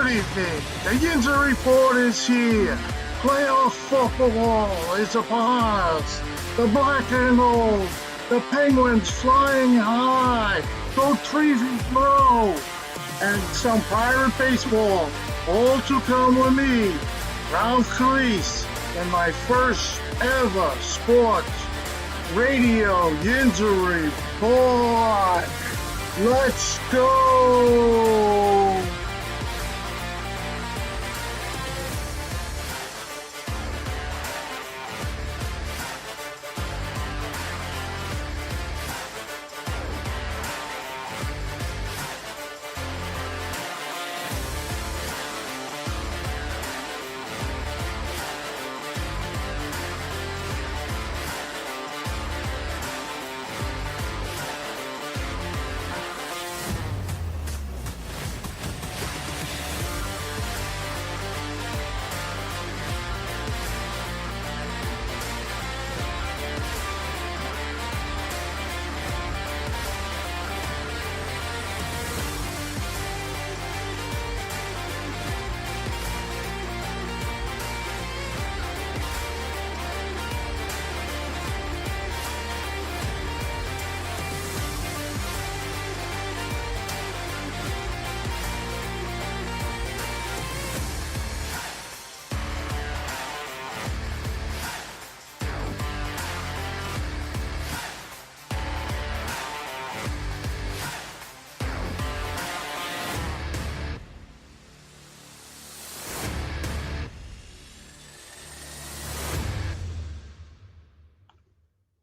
Good evening. The Yinzer report is here. Playoff football is upon us. The black and gold, the Penguins flying high, go Treasy throw, and some pirate baseball. All to come with me, Ralph Calise, in my first ever sports radio Yinzer report. Let's go!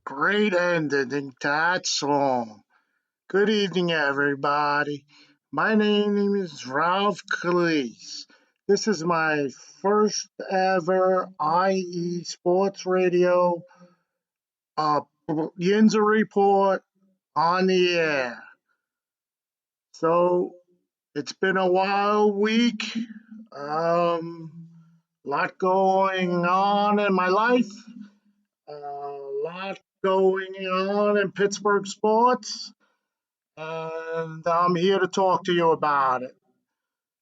Great ending to that song. Good evening, everybody. My name is Ralph Calise. This is my first ever IE Sports Radio Yinzer report on the air. So it's been a wild week. Lot going on in my life. A lot going on in Pittsburgh sports, and I'm here to talk to you about it.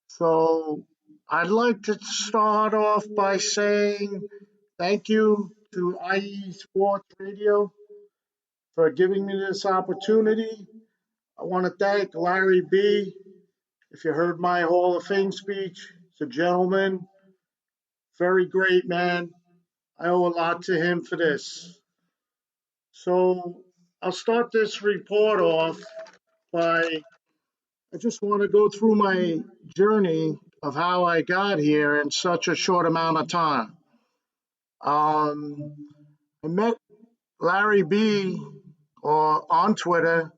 So I'd like to start off by saying thank you to IE Sports Radio for giving me this opportunity. I want to thank Larry B. If you heard my Hall of Fame speech, he's a gentleman, very great man. I owe a lot to him for this. So I'll start this report off by I just want to go through my journey of how I got here in such a short amount of time. I met Larry B. On Twitter.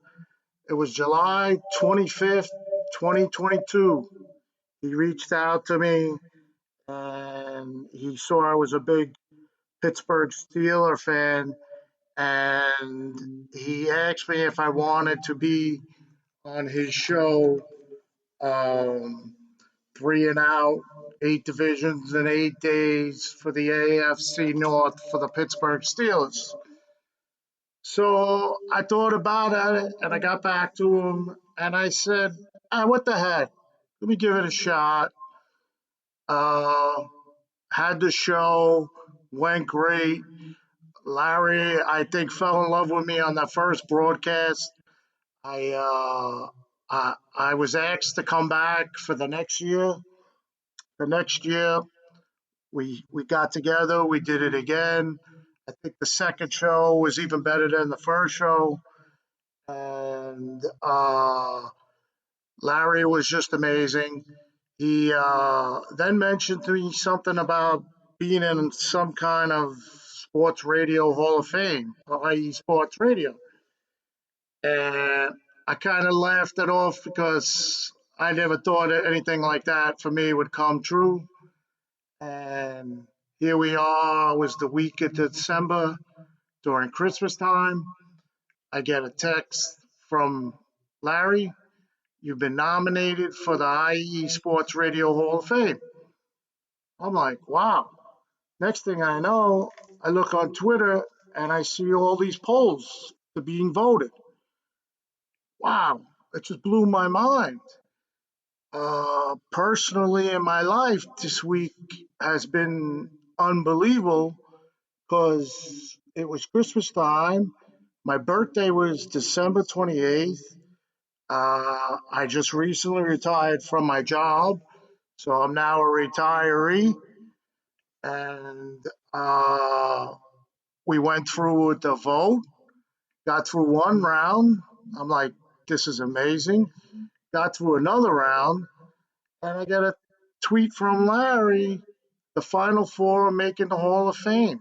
It was July 25th, 2022. He reached out to me and he saw I was a big Pittsburgh Steeler fan, and he asked me if I wanted to be on his show, um, three and out, 8 divisions in 8 days for the AFC North for the Pittsburgh Steelers. So I thought about it and I got back to him and I said, what the heck? Let me give it a shot. Uh, had the show, went great. Larry, I think, fell in love with me on that first broadcast. I I was asked to come back for the next year. The next year, we got together. We did it again. I think the second show was even better than the first show, and Larry was just amazing. He then mentioned to me something about being in some kind of sports radio hall of fame, i.e., sports radio. And I kind of laughed it off because I never thought that anything like that for me would come true. And here we are. It was the week of December during Christmas time. I get a text from Larry. You've been nominated for the IE Sports Radio Hall of Fame. I'm like, wow. Next thing I know, I look on Twitter and I see all these polls to being voted. Wow, it just blew my mind. Personally, in my life, this week has been unbelievable because it was Christmas time. My birthday was December 28th. I just recently retired from my job, so I'm now a retiree. And we went through with the vote, got through one round. I'm like, this is amazing. Got through another round, and I got a tweet from Larry, the final four are making the Hall of Fame.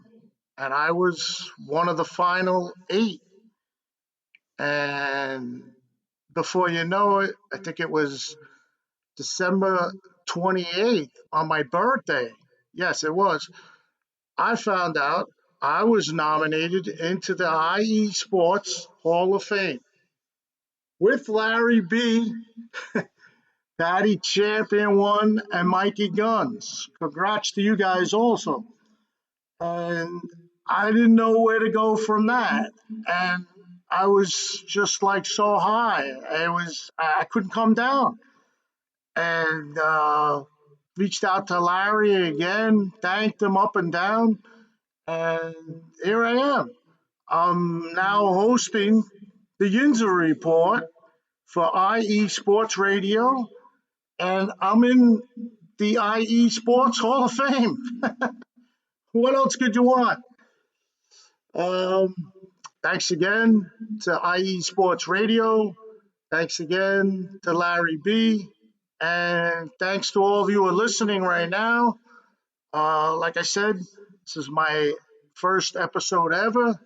And I was one of the final eight. And before you know it, I think it was December 28th on my birthday. Yes, it was. I found out I was nominated into the IE Sports Hall of Fame with Larry B, Patty Champion One, and Mikey Guns. Congrats to you guys also. And I didn't know where to go from that. And I was just like so high. I couldn't come down. And reached out to Larry again, thanked him up and down, and here I am. I'm now hosting the Yinzer Report for IE Sports Radio, and I'm in the IE Sports Hall of Fame. What else could you want? Um, Thanks again to IE Sports Radio. Thanks again to Larry B. And thanks to all of you who are listening right now. Like I said, this is my first episode ever.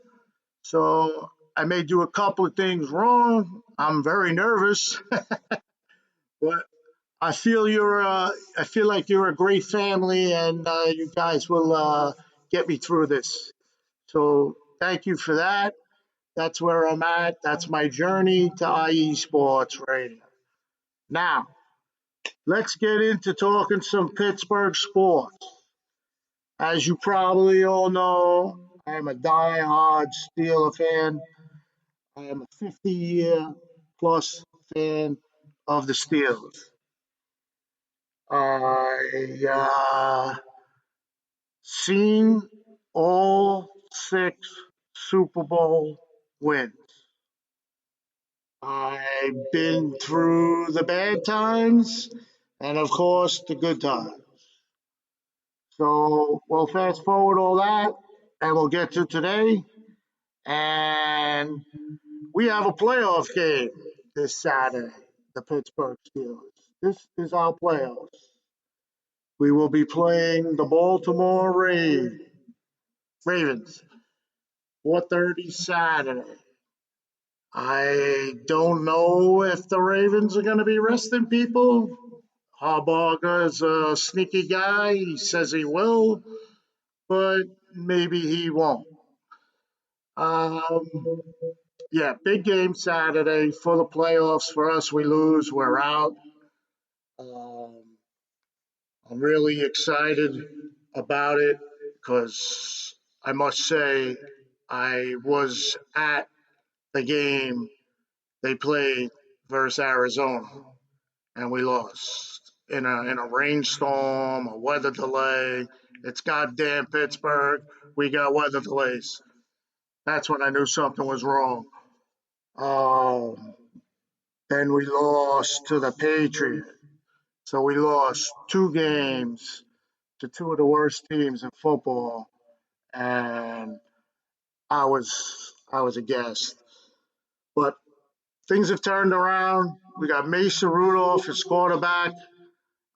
So I may do a couple of things wrong. I'm very nervous, but I feel like you're a great family, and you guys will get me through this. So thank you for that. That's where I'm at. That's my journey to IE Sports Radio. Now, let's get into talking some Pittsburgh sports. As you probably all know, I am a die-hard Steeler fan. I am a 50-year plus fan of the Steelers. I seen all six Super Bowl wins. I've been through the bad times and, of course, the good times. So we'll fast forward all that and we'll get to today. And we have a playoff game this Saturday, the Pittsburgh Steelers. This is our playoffs. We will be playing the Baltimore Ravens, 4:30 Saturday. I don't know if the Ravens are going to be resting people. Harbaugh's a sneaky guy. He says he will, but maybe he won't. Um, yeah, big game Saturday for the playoffs. For us, we lose, we're out. Um, I'm really excited about it because I must say I was at the game they played versus Arizona and we lost in a rainstorm, a weather delay. It's goddamn Pittsburgh. We got weather delays. That's when I knew something was wrong. Um, then we lost to the Patriots. So we lost two games to two of the worst teams in football, and I was aghast. But things have turned around. We got Mason Rudolph as quarterback.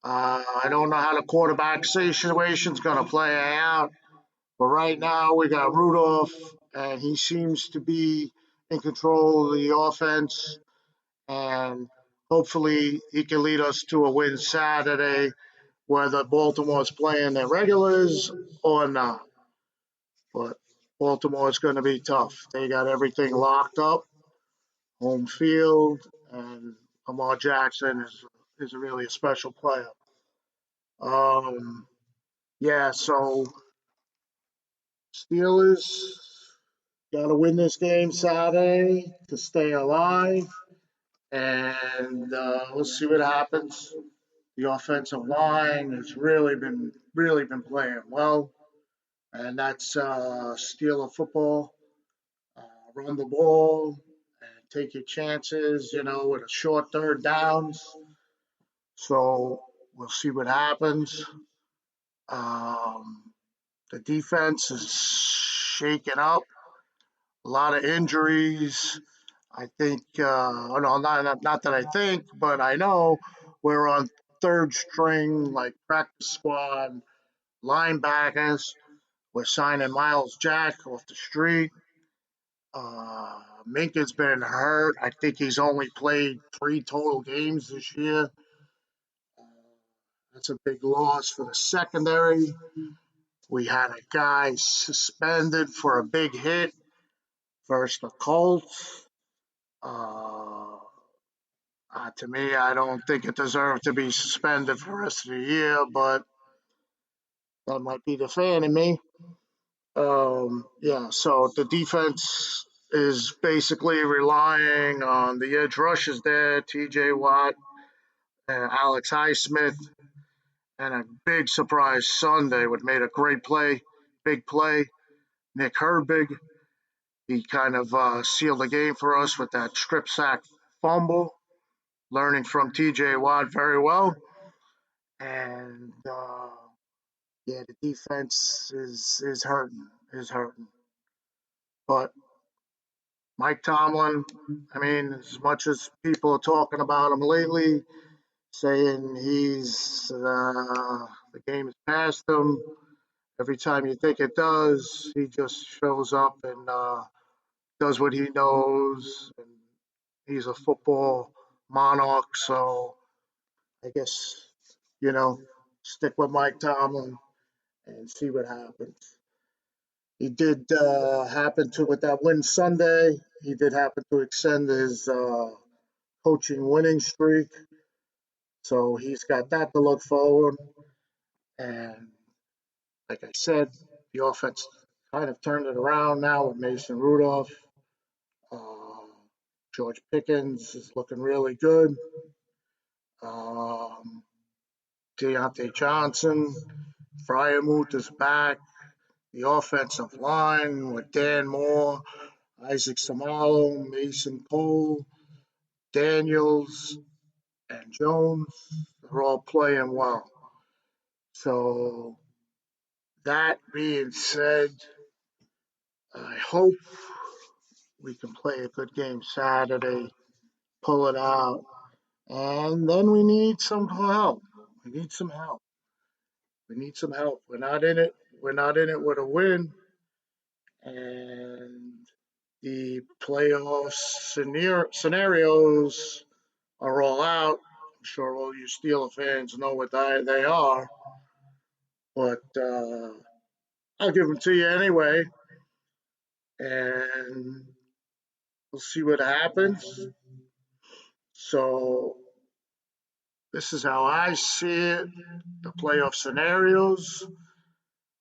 I don't know how the quarterback situation is going to play out, but right now we got Rudolph, and he seems to be in control of the offense, and hopefully he can lead us to a win Saturday, whether Baltimore's playing their regulars or not. But Baltimore's going to be tough. They got everything locked up, home field, and Lamar Jackson is really a special player. Um, yeah, so Steelers got to win this game Saturday to stay alive, and we'll see what happens. The offensive line has really been playing well, and that's Steeler football. Uh, Run the ball and take your chances, with a short third downs. So we'll see what happens. Um, the defense is shaken up, a lot of injuries. I think, no, not that I think, but I know we're on third string, like practice squad linebackers. We're signing Miles Jack off the street. Minka's been hurt. I think he's only played 3 total games this year. Uh, that's a big loss for the secondary. We had a guy suspended for a big hit versus the Colts. Uh, to me, I don't think it deserved to be suspended for the rest of the year, but that might be the fan in me. Yeah, so the defense is basically relying on the edge rushers there, TJ Watt, Alex Highsmith, and a big surprise Sunday, which made a great play, big play. Nick Herbig, he kind of sealed the game for us with that strip sack fumble, learning from TJ Watt very well. And yeah, the defense is hurting. But Mike Tomlin, I mean, as much as people are talking about him lately, saying the game has passed him. Every time you think it does, he just shows up and does what he knows. And he's a football monarch, so I guess you know stick with Mike Tomlin and see what happens. He did happen to, with that win Sunday, he did happen to extend his coaching winning streak. So he's got that to look forward. And like I said, the offense kind of turned it around now with Mason Rudolph. Uh, George Pickens is looking really good. Um, Deontay Johnson, Fryermuth is back. The offensive line with Dan Moore, Isaac Samalo, Mason Cole, Daniels, and Jones, they're all playing well. So, that being said, I hope we can play a good game Saturday, pull it out, and then we need some help. We need some help. We need some help. We're not in it. We're not in it with a win, and the playoff scenarios are all out. I'm sure all you Steeler fans know what they are, but I'll give them to you anyway, and we'll see what happens. So this is how I see it. The playoff scenarios.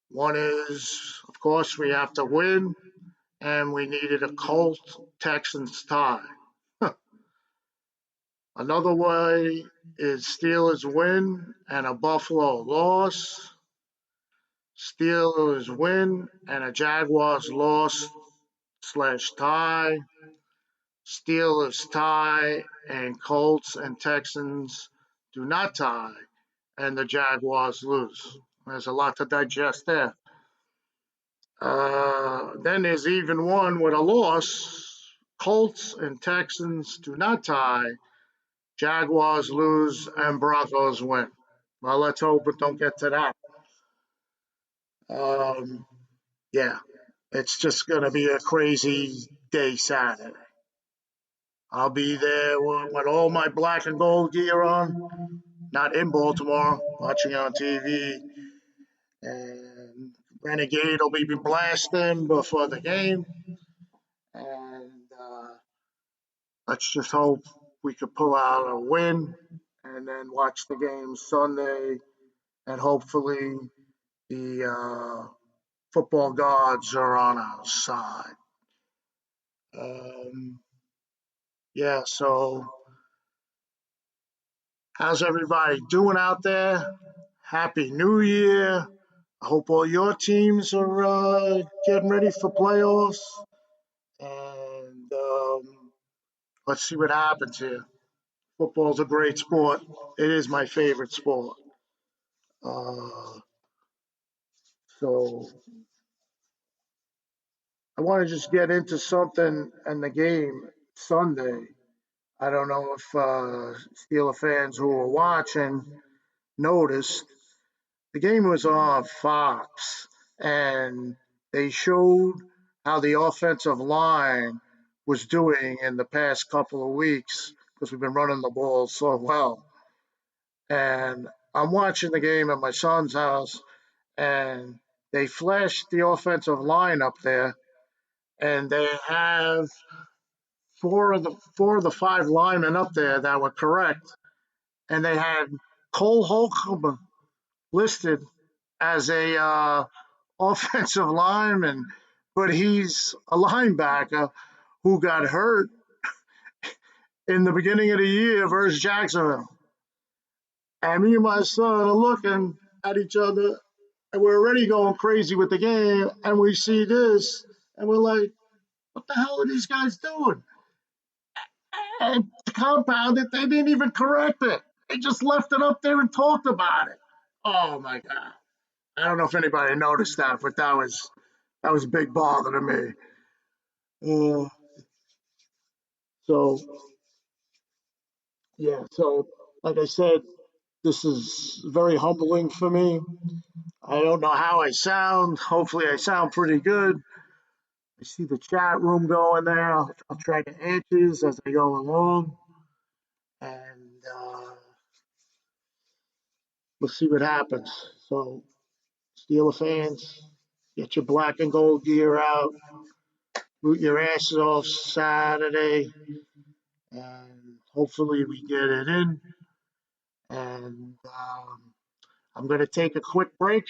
One is, of course, we have to win, and we needed a Colt Texans tie. Another way is Steelers win and a Buffalo loss. Steelers win and a Jaguars loss slash tie. Steelers tie and Colts and Texans do not tie and the Jaguars lose. There's a lot to digest there. Then there's even one with a loss. Colts and Texans do not tie. Jaguars lose and Broncos win. Well, let's hope it don't get to that. Um, yeah, it's just going to be a crazy day Saturday. I'll be there with all my black and gold gear on, not in Baltimore, watching on TV. And Renegade will be blasting before the game. And let's just hope we could pull out a win and then watch the game Sunday. And hopefully the football gods are on our side. Um, yeah, so How's everybody doing out there? Happy New Year. I hope all your teams are getting ready for playoffs. And let's see what happens here. Football's a great sport. It is my favorite sport. Uh, so I want to just get into something in the game Sunday. I don't know if Steeler fans who were watching noticed the game was on Fox, and they showed how the offensive line was doing in the past couple of weeks because we've been running the ball so well. And I'm watching the game at my son's house, and they flashed the offensive line up there, and they have four of the five linemen up there that were correct, and they had Cole Holcomb listed as a offensive lineman, but he's a linebacker who got hurt in the beginning of the year versus Jacksonville. And me and my son are looking at each other, and we're already going crazy with the game, and we see this, and we're like, what the hell are these guys doing? And to compound it, they didn't even correct it. They just left it up there and talked about it. Oh my God. I don't know if anybody noticed that, but that was a big bother to me. So yeah, so like I said, this is very humbling for me. I don't know how I sound. Hopefully I sound pretty good. I see the chat room going there. I'll try to answer as I go along. And we'll see what happens. So Steeler fans, get your black and gold gear out. Root your asses off Saturday. And hopefully we get it in. And I'm going to take a quick break,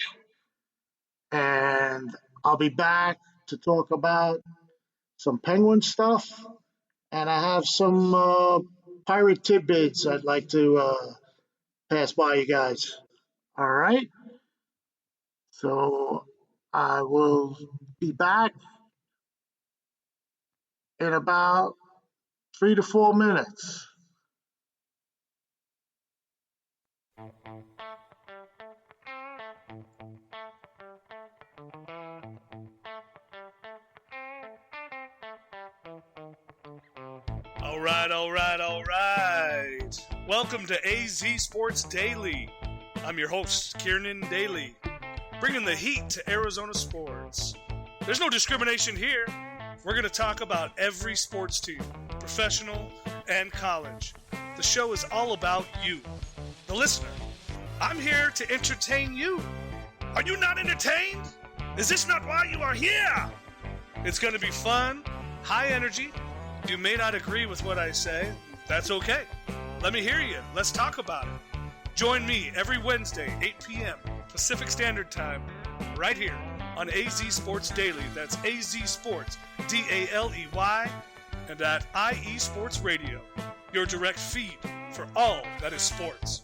and I'll be back to talk about some Penguin stuff, and I have some pirate tidbits I'd like to pass by you guys. All right, so I will be back in about 3 to 4 minutes. All right. Welcome to AZ Sports Daily. I'm your host, Kieran Daly, bringing the heat to Arizona sports. There's no discrimination here. We're going to talk about every sports team, professional and college. The show is all about you, the listener. I'm here to entertain you. Are you not entertained? Is this not why you are here? It's going to be fun, high energy. You may not agree with what I say. That's okay. Let me hear you. Let's talk about it. Join me every Wednesday, 8 p.m. Pacific Standard Time, right here on AZ Sports Daily. That's AZ Sports, D-A-L-E-Y, and at IE Sports Radio, your direct feed for all that is sports.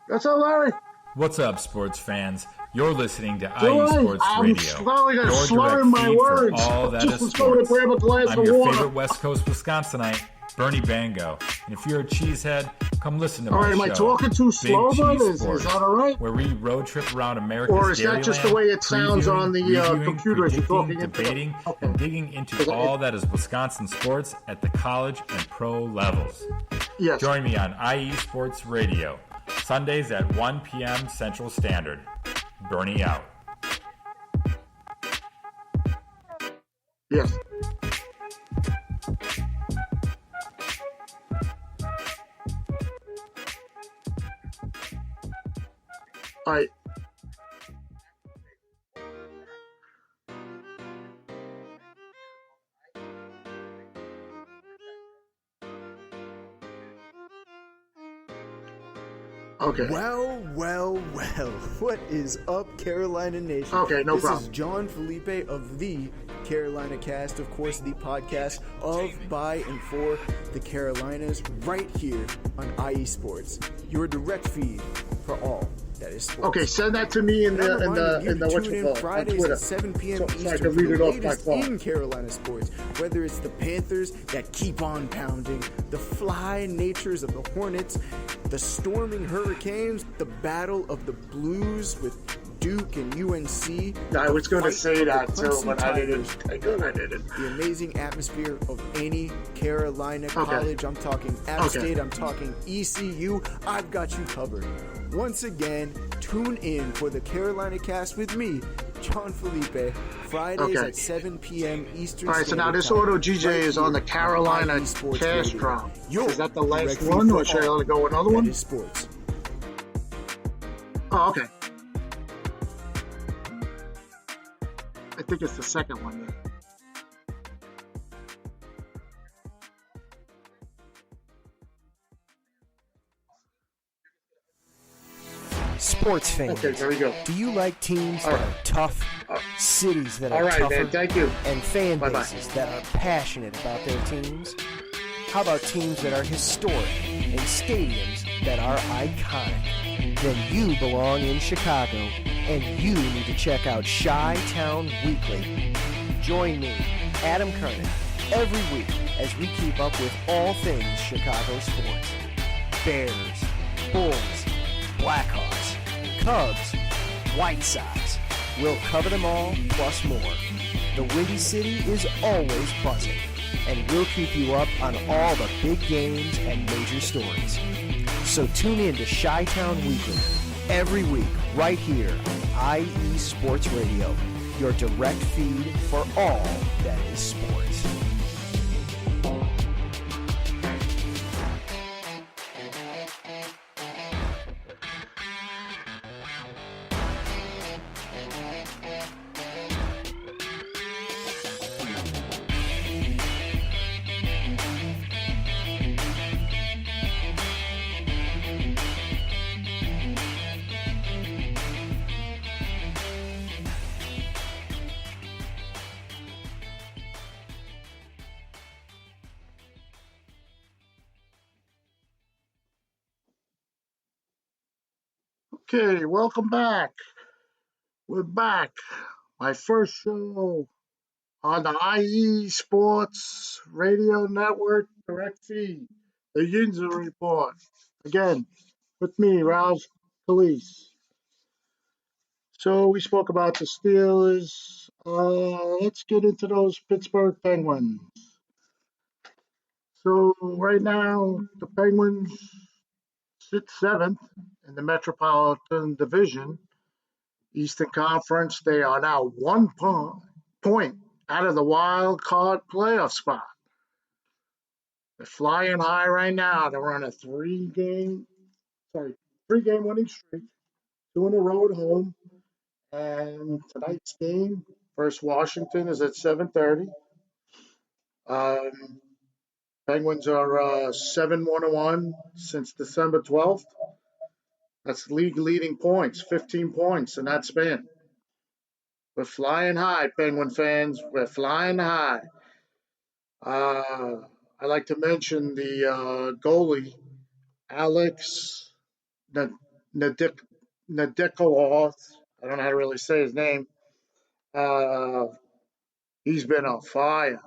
That's all, Larry. What's up, sports fans? You're listening to IE Sports Radio, slowly your slurring direct my feed words. for all that Just is going to sports. grab a glass I'm of your water. favorite West Coast Wisconsinite, Bernie Bango. And if you're a cheesehead, come listen to All my right, show. am I talking too slow, Big bud? Cheese Is Sports, that all right? where we road trip around America's Or is that just the way it sounds previewing, on the reviewing, computer as you're talking predicting, into debating, Okay. and digging into all that is Wisconsin sports at the college and pro levels. Yes. Join me on IE Sports Radio, Sundays at 1 p.m. Central Standard. Bernie out. Yes. All right. Okay. Well, What is up, Carolina Nation? Okay, no this problem. This is John Felipe of the Carolina Cast, of course, the podcast of, by, and for the Carolinas, right here on IE Sports, your direct feed for all that is sports. Okay, send that to me in the what you call it, Fridays on Twitter, at 7 p.m. so Eastern I can read it for the off my latest phone. in Carolina sports. Whether it's the Panthers that keep on pounding, the fly natures of the Hornets, the storming Hurricanes, the battle of the Blues with Duke and UNC. I was going to say that too, but I didn't. The amazing atmosphere of any Carolina college. I'm talking App State. I'm talking ECU. I've got you covered. Once again, tune in for the Carolina Cast with me, John Felipe, Fridays at 7 p.m. Eastern. All right, so now this Auto GJ is on the Carolina Cast drop. Is that the last one, or should I let it go another one? That is sports. Oh, okay. I think it's the second one. Yeah. Sports fans. Okay, there we go. Do you like teams that are tough, cities that All are right, tougher, man. Thank you. and fan Bye-bye. bases that are passionate about their teams? How about teams that are historic and stadiums that are iconic? Then you belong in Chicago, and you need to check out Chi-Town Weekly. Join me, Adam Kernan, every week as we keep up with all things Chicago sports. Bears, Bulls, Blackhawks, Cubs, White Sox. We'll cover them all, plus more. The Windy City is always buzzing, and we'll keep you up on all the big games and major stories. So tune in to Chi-Town Weekly every week right here on IE Sports Radio, your direct feed for all that is sports. Okay, welcome back. We're back. My first show on the IE Sports Radio Network direct feed, the Yinzer Report. Again, with me, Ralph Police. So we spoke about the Steelers. Let's get into those Pittsburgh Penguins. So right now, the Penguins sit seventh in the Metropolitan Division, Eastern Conference. They are now 1 point out of the wild card playoff spot. They're flying high right now. They're on a three-game winning streak, 2 in a row at home. And tonight's game versus Washington is at 7:30. Penguins are 7-1-1 since December 12th. That's league leading points, 15 points in that span. We're flying high, Penguin fans. We're flying high. I like to mention the goalie, Alex Nadikoloff. I don't know how to really say his name. He's been on fire.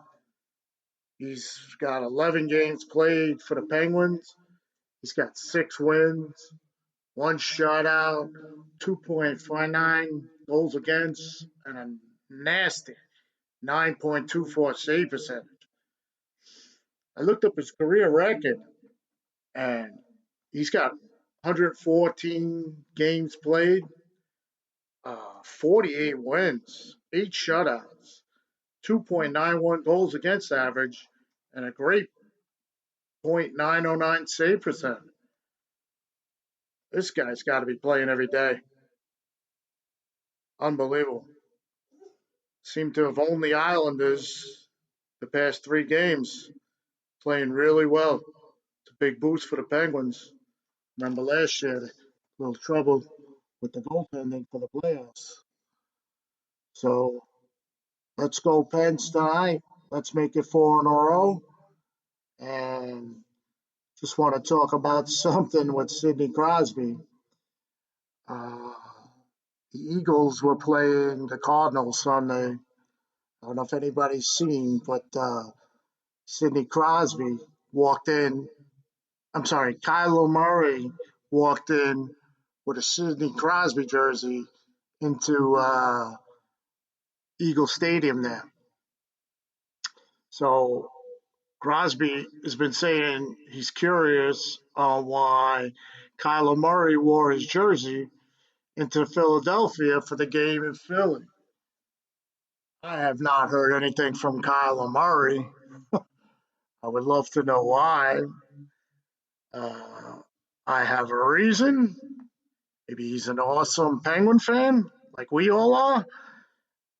He's got 11 games played for the Penguins. He's got 6 wins, 1 shutout, 2.49 goals against, and a nasty 9.24 save percentage. I looked up his career record, and he's got 114 games played, 48 wins, 8 shutouts, 2.91 goals against average, and a great .909 save percentage. This guy's got to be playing every day. Unbelievable. Seem to have owned the Islanders the past 3 games, playing really well. It's a big boost for the Penguins. Remember last year, a little trouble with the goaltending for the playoffs. So Let's go Pens tonight. Let's make it 4 in a row. And just want to talk about something with Sidney Crosby. Uh, the Eagles were playing the Cardinals Sunday. I don't know if anybody's seen, but Sidney Crosby walked in. I'm sorry, Kyler Murray walked in with a Sidney Crosby jersey into Eagle Stadium there. So Crosby has been saying he's curious on why Kyler Murray wore his jersey into Philadelphia for the game in Philly. I have not heard anything from Kyler Murray. I would love to know why. Uh, I have a reason. Maybe he's an awesome Penguin fan, like we all are.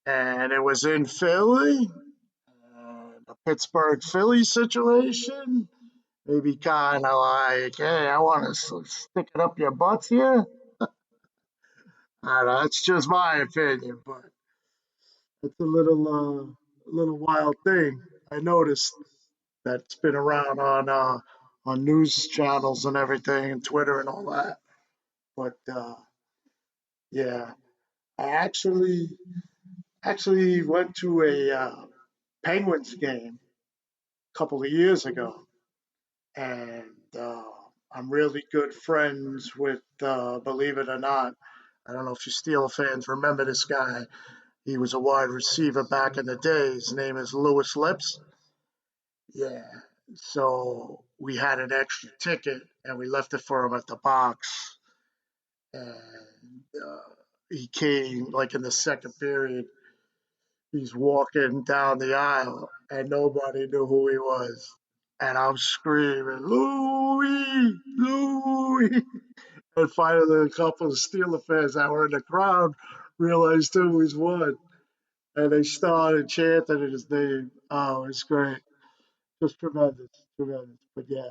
And it was in Philly, the Pittsburgh Philly situation. Maybe kind of like, hey, I want to stick it up your butts here. I don't know. That's just my opinion, but it's a little wild thing. I noticed that's been around on news channels and everything, and Twitter and all that. But yeah, I actually went to a Penguins game a couple of years ago, and I'm really good friends with, believe it or not, I don't know if you Steeler fans remember this guy. He was a wide receiver back in the day. His name is Lewis Lips. Yeah. So we had an extra ticket and we left it for him at the box. And he came like in the second period. He's walking down the aisle and nobody knew who he was. And I'm screaming, Louie, Louie. And finally, a couple of Steeler fans that were in the crowd realized who he was. And they started chanting his name. Oh, it's great. Just tremendous, tremendous. But yeah,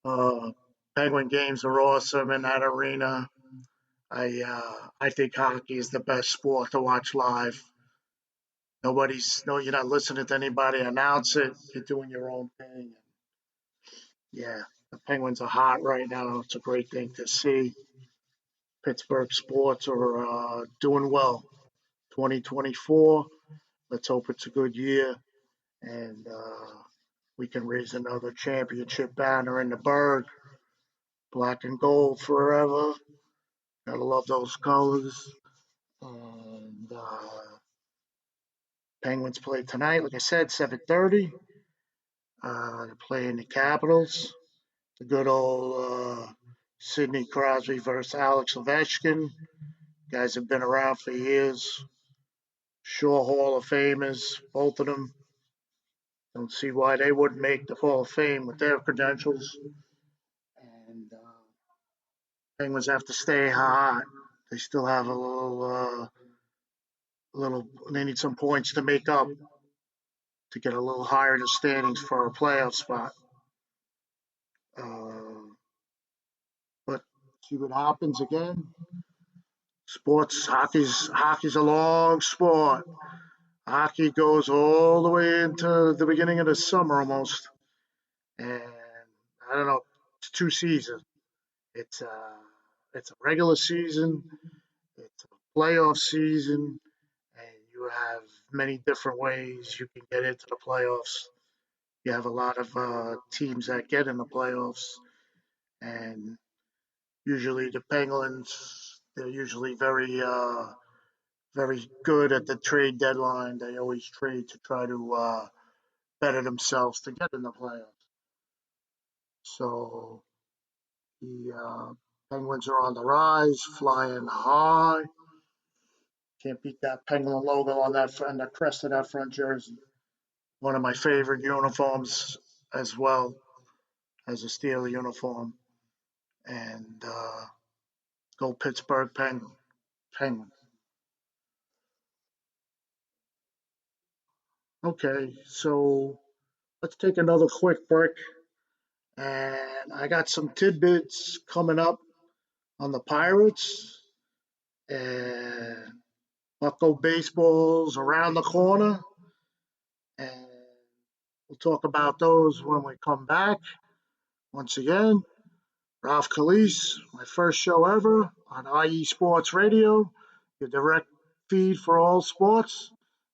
uh, Penguin games are awesome in that arena. I think hockey is the best sport to watch live. You're not listening to anybody announce it. You're doing your own thing. Yeah, the Penguins are hot right now. It's a great thing to see. Pittsburgh sports are doing well. 2024. Let's hope it's a good year and we can raise another championship banner in the Berg. Black and gold forever. Gotta love those colors. And Penguins play tonight, like I said, 7:30. They're playing the Capitals. The good old Sidney Crosby versus Alex Ovechkin. Guys have been around for years. Sure Hall of Famers, both of them. Don't see why they wouldn't make the Hall of Fame with their credentials. And Penguins have to stay hot. They still have a little. They need some points to make up to get a little higher in the standings for a playoff spot. Uh, but see what happens again. Sports, hockey's a long sport. Hockey goes all the way into the beginning of the summer almost, and I don't know. It's 2 seasons. It's a regular season. It's a playoff season, and you have many different ways you can get into the playoffs. You have a lot of teams that get in the playoffs, and usually the Penguins, they're usually very good at the trade deadline. They always trade to try to better themselves to get in the playoffs. So the Penguins are on the rise, flying high. Can't beat that Penguin logo on the crest of that front jersey. One of my favorite uniforms as well as a Steeler uniform. And go Pittsburgh Penguins. Okay, so let's take another quick break. And I got some tidbits coming up on the Pirates. And Bucko baseball's around the corner, and we'll talk about those when we come back. Once again, Ralph Calise, my first show ever on IE Sports Radio, your direct feed for all sports,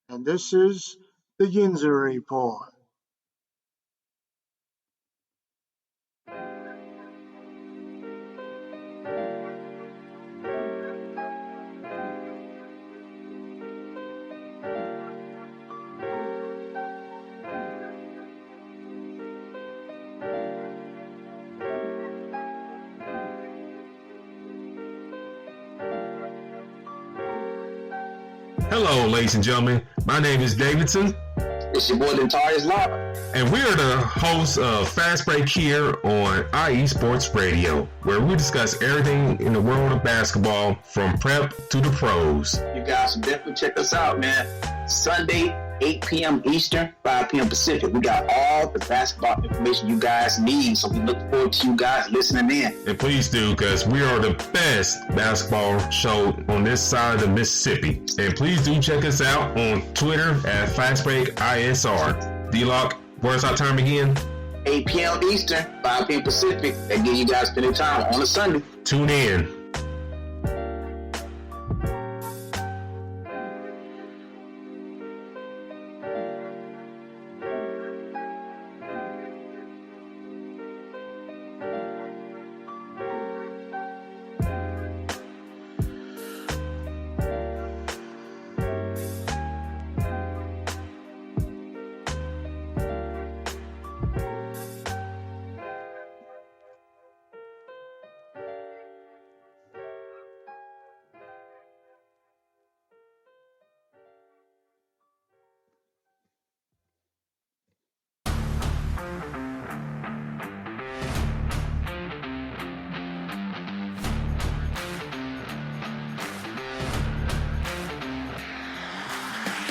and this is the Yinzer Report. Hello, ladies and gentlemen. My name is Davidson. It's your boy, Dentarius Lava. And we are the hosts of Fast Break here on IE Sports Radio, where we discuss everything in the world of basketball from prep to the pros. You guys should definitely check us out, man. Sunday, 8 p.m. Eastern, 5 p.m. Pacific. We got all the basketball information you guys need, so we look forward to you guys listening in. And please do, because we are the best basketball show on this side of the Mississippi. And please do check us out on Twitter at FastBreakISR. D-Lock, where's our time again? 8 p.m. Eastern, 5 p.m. Pacific. That gives you guys plenty of time on a Sunday. Tune in.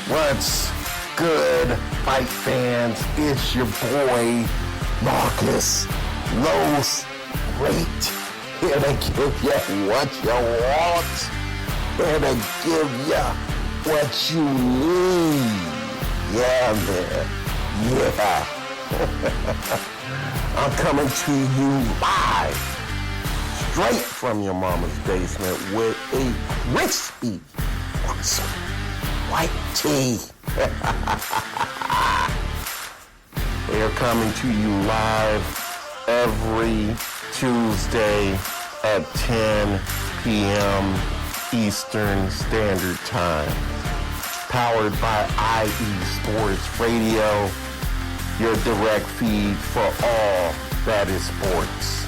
What's good, fight fans? It's your boy, Marcus Los Great, here to give you what you want, here to give you what you need. Yeah, man. Yeah. I'm coming to you live, straight from your mama's basement with a crispy, awesome white tea. We are coming to you live every Tuesday at 10 p.m. Eastern Standard Time. Powered by IE Sports Radio, your direct feed for all that is sports.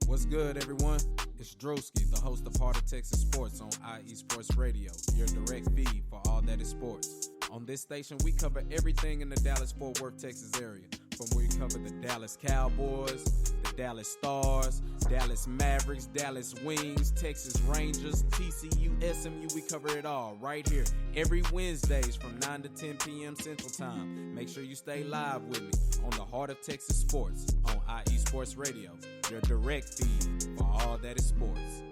What's good, everyone? It's Drewski, the host of Heart of Texas Sports on IE Sports Radio, your direct feed for all that is sports. On this station, we cover everything in the Dallas-Fort Worth, Texas area. From where we cover the Dallas Cowboys, the Dallas Stars, Dallas Mavericks, Dallas Wings, Texas Rangers, TCU, SMU, we cover it all right here every Wednesdays from 9 to 10 p.m. Central Time. Make sure you stay live with me on the Heart of Texas Sports on IE Sports Radio, your direct feed for all that is sports.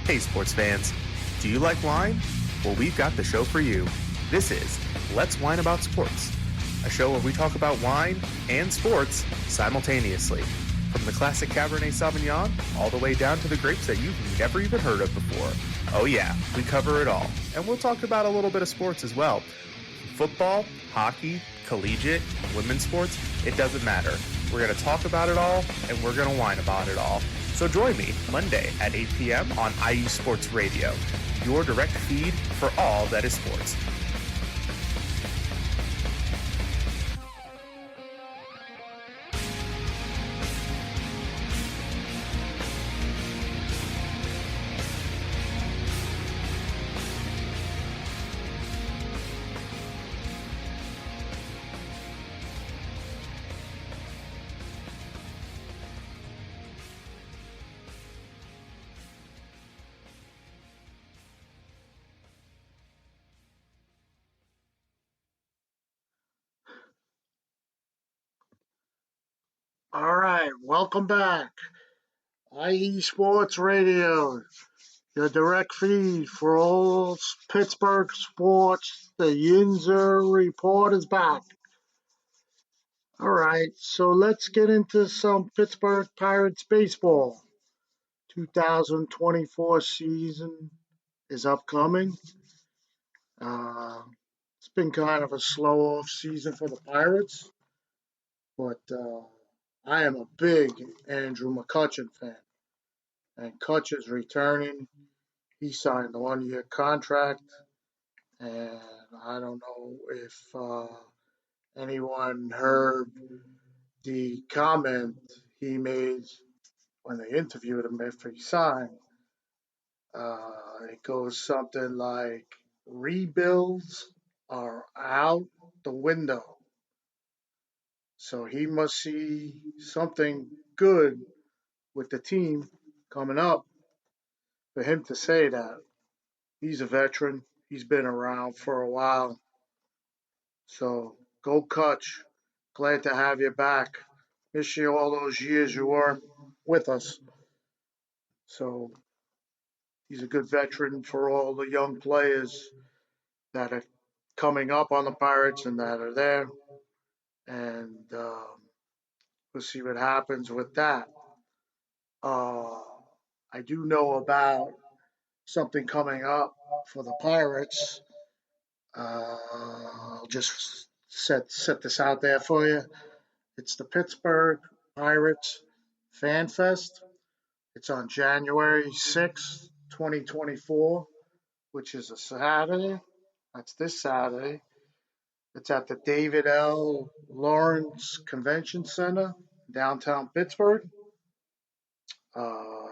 Hey sports fans, do you like wine? Well, we've got the show for you. This is Let's Wine About Sports, a show where we talk about wine and sports simultaneously. From the classic Cabernet Sauvignon all the way down to the grapes that you've never even heard of before. Oh yeah, we cover it all. And we'll talk about a little bit of sports as well. Football, hockey, collegiate, women's sports, it doesn't matter. We're going to talk about it all, and we're going to whine about it all. So join me Monday at 8 p.m. on IU Sports Radio, your direct feed for all that is sports. All right, welcome back. IE Sports Radio, your direct feed for all Pittsburgh sports. The Yinzer report is back. All right, so let's get into some Pittsburgh Pirates baseball. 2024 season is upcoming. It's been kind of a slow off season for the Pirates, but I am a big Andrew McCutchen fan, and Kutch is returning. He signed a 1-year contract, and I don't know if anyone heard the comment he made when they interviewed him after he signed. It goes something like, rebuilds are out the window. So he must see something good with the team coming up for him to say that. He's a veteran. He's been around for a while. So go Kutch. Glad to have you back. Miss you all those years you were with us. So he's a good veteran for all the young players that are coming up on the Pirates and that are there. And we'll see what happens with that. I do know about something coming up for the Pirates. I'll just set this out there for you. It's the Pittsburgh Pirates Fan Fest. It's on January 6th, 2024, which is a Saturday. That's this Saturday. It's at the David L. Lawrence Convention Center, downtown Pittsburgh.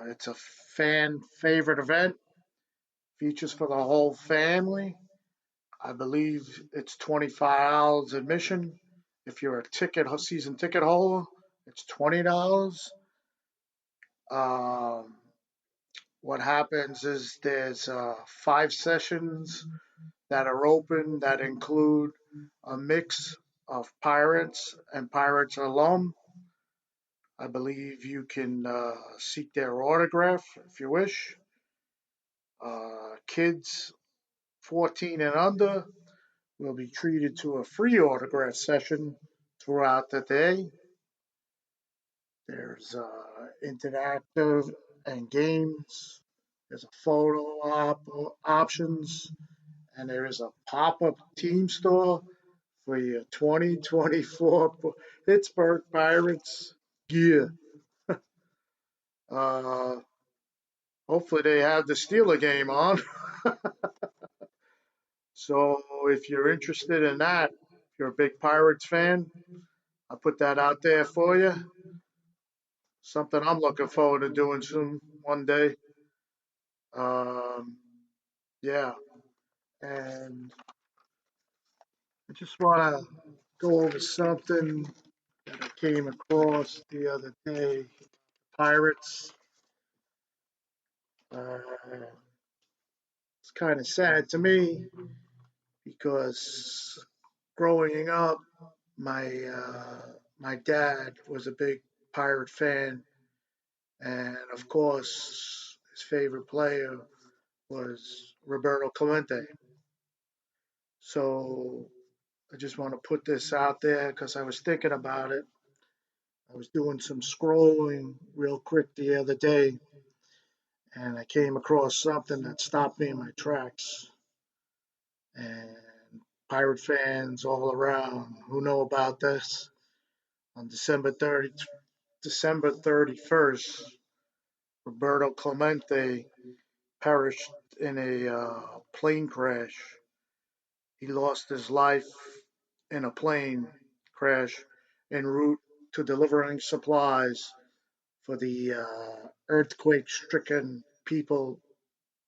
It's a fan favorite event. Features for the whole family. I believe it's $25 admission. If you're a season ticket holder, it's $20. What happens is there's 5 sessions that are open that include a mix of Pirates and Pirates alum. I believe you can seek their autograph if you wish. Kids 14 and under will be treated to a free autograph session throughout the day. There's interactive and games. There's a photo options, and there is a pop-up team store for your 2024 Pittsburgh Pirates gear. Hopefully they have the Steeler game on. So if you're interested in that, if you're a big Pirates fan, I'll put that out there for you. Something I'm looking forward to doing soon, one day. Yeah. And I just want to go over something that I came across the other day. Pirates. It's kind of sad to me because growing up, my dad was a big Pirate fan, and of course, his favorite player was Roberto Clemente. So I just want to put this out there because I was thinking about it. I was doing some scrolling real quick the other day, and I came across something that stopped me in my tracks. And Pirate fans all around who know about this, on December 31st, Roberto Clemente perished in a plane crash. He lost his life in a plane crash en route to delivering supplies for the earthquake-stricken people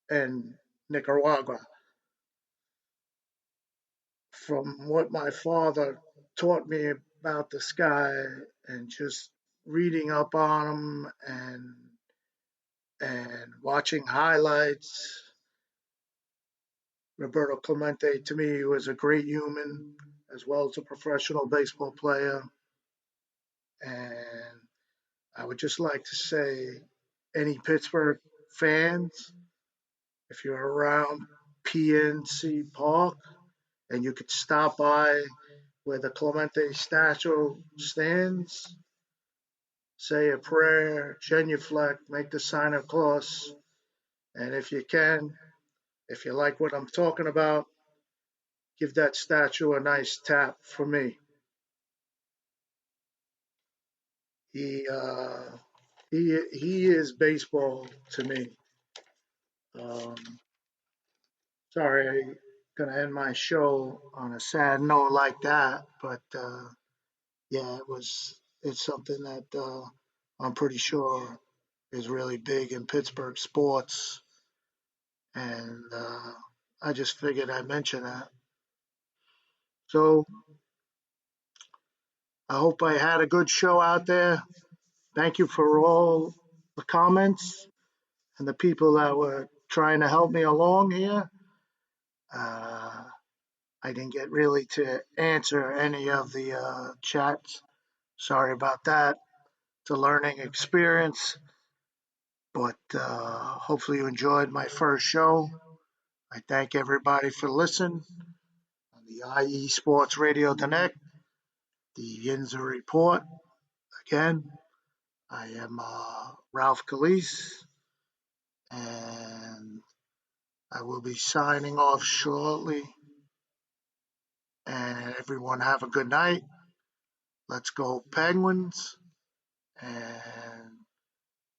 in Nicaragua. From what my father taught me about this guy and just reading up on him and watching highlights, Roberto Clemente to me was a great human as well as a professional baseball player. And I would just like to say, any Pittsburgh fans, if you're around PNC Park and you could stop by where the Clemente statue stands, say a prayer, genuflect, make the sign of cross, and if you can, if you like what I'm talking about, give that statue a nice tap for me. He uh, he is baseball to me. Um, Sorry, I'm gonna end my show on a sad note like that, but yeah, it's something that I'm pretty sure is really big in Pittsburgh sports, and I just figured I'd mention that. So I hope I had a good show out there. Thank you for all the comments and the people that were trying to help me along here. Uh, I didn't get really to answer any of the chats. Sorry about that. It's a learning experience, but hopefully you enjoyed my first show. I thank everybody for listening on the IE Sports Radio Connect, the Yinzer Report. Again, I am Ralph Calise, and I will be signing off shortly. And everyone have a good night. Let's go Penguins. And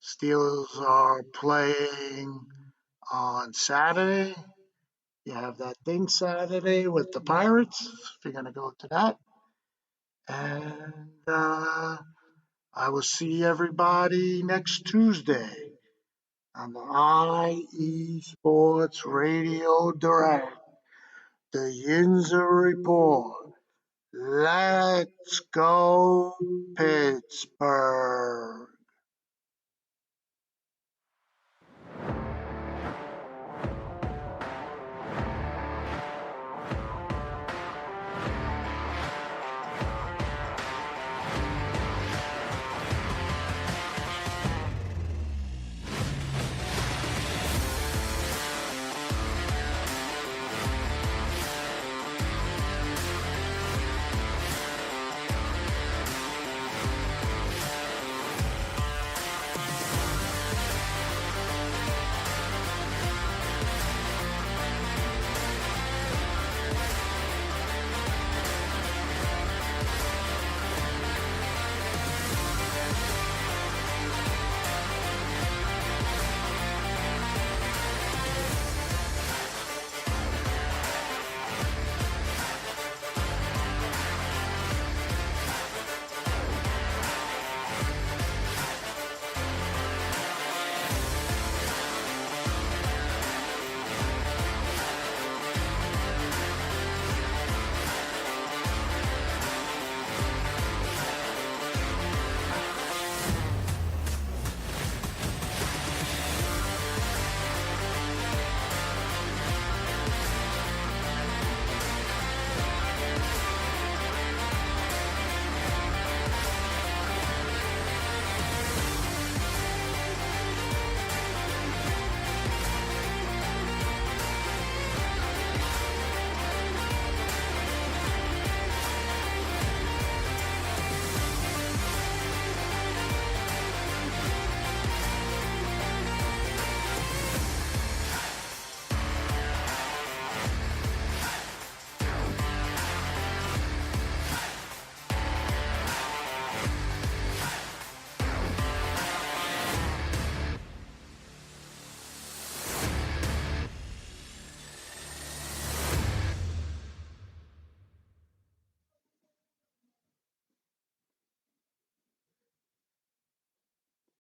Steelers are playing on Saturday. You have that thing Saturday with the Pirates, if you're going to go to that. And I will see everybody next Tuesday on the IE Sports Radio Direct, the Yinzer Report. Let's go Pittsburgh.